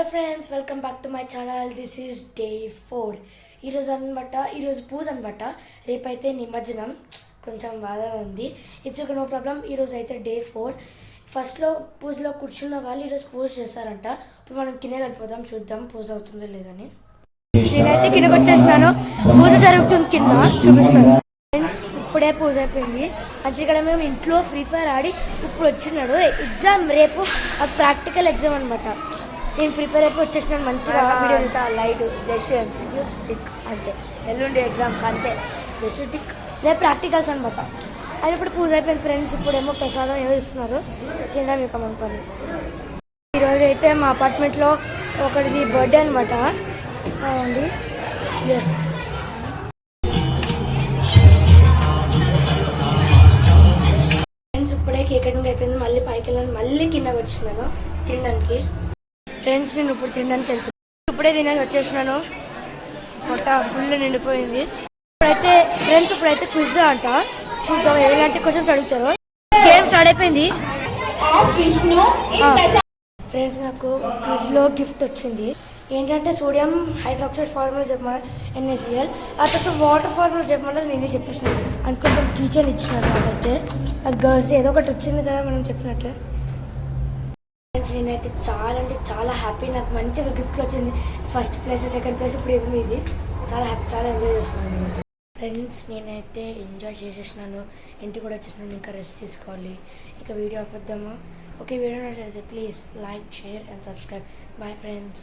Hello friends, welcome back to my channel. This is day 4. ఈరోజు పూజ అనమాట. రేపైతే నిమజ్జనం. కొంచెం బాధగా ఉంది. It's no problem. ఈరోజు అయితే డే 4. ఫస్ట్లో పూజలో కూర్చున్న వాళ్ళు ఈరోజు పూజ చేస్తారంట. ఇప్పుడు మనం కింద వెళ్ళిపోతాం, చూద్దాం పూజ అవుతుందో లేదని. నేనైతే కిందకి వచ్చేసినాను. పూజ జరుగుతుంది కింద, చూపిస్తాను. ఫ్రెండ్స్, ఇప్పుడే పూజ అయిపోయింది. అంటే ఇక్కడ మేము ఇంట్లో ఫ్రీ ఫైర్ ఆడి ఇప్పుడు వచ్చినాడు. ఎగ్జామ్ రేపు ప్రాక్టికల్ ఎగ్జామ్ అనమాట. నేను ప్రిపేర్ అయిపోయి వచ్చేసినాను. మంచిగా video light just MCQ stick అంతే. ఎల్లుండి ఎగ్జామ్ అంతే, జస్ట్ స్టిక్. రేపు ప్రాక్టికల్స్ అనమాట. అది ఇప్పుడు పూజ అయిపోయింది ఫ్రెండ్స్. ఇప్పుడేమో ప్రసాదం ఏమో ఇస్తున్నారు, తినడం ఇక మన పని. ఈరోజు అయితే మా అపార్ట్మెంట్లో ఒకటిది బర్త్డే అనమాట అండి. ఎస్, ఫ్రెండ్స్ ఇప్పుడే కేక్ కటింగ్ అయిపోయింది. మళ్ళీ పైకి వెళ్ళాను, మళ్ళీ కిందకి వచ్చినాను తినడానికి. ఫ్రెండ్స్, నేను ఇప్పుడు తినడానికి వెళ్తున్నాను. ఇప్పుడే తినడానికి వచ్చేసినాను. పొట్ట ఫుల్ నిండిపోయింది. ఇప్పుడైతే క్విజ్ అంట. చూద్దాం ఎలాంటి క్వశ్చన్స్ అడుగుతారో. గేమ్ స్టార్ట్ అయిపోయింది. ఫ్రెండ్స్, నాకు క్విజ్లో గిఫ్ట్ వచ్చింది. ఏంటంటే సోడియం హైడ్రాక్సైడ్ ఫార్ములా చెప్పమన్నారు, NaCl. ఆ తర్వాత వాటర్ ఫార్ములా చెప్పమన్నారు, నేనే చెప్పేసినాను. అందుకోసం కిచెన్ ఇచ్చినాను. నాకైతే అది గర్ల్స్ది ఏదో ఒకటి వచ్చింది కదా మనం చెప్పినట్లే. ఫ్రెండ్స్, నేనైతే చాలా అంటే చాలా హ్యాపీ. నాకు మంచిగా గిఫ్ట్లు వచ్చింది. ఫస్ట్ ప్లేస్, సెకండ్ ప్లేస్, ఇప్పుడు ఏమి ఇది. చాలా హ్యాపీ, చాలా ఎంజాయ్ చేస్తున్నాను నేనైతే. ఫ్రెండ్స్, నేనైతే ఎంజాయ్ చేసేసినాను. ఇంటికి కూడా వచ్చేసినాను. ఇంకా రెస్ట్ తీసుకోవాలి. ఇక వీడియో ఆపేద్దామా? ఓకే, వీడియో నచ్చితే please like, share and subscribe. Bye friends.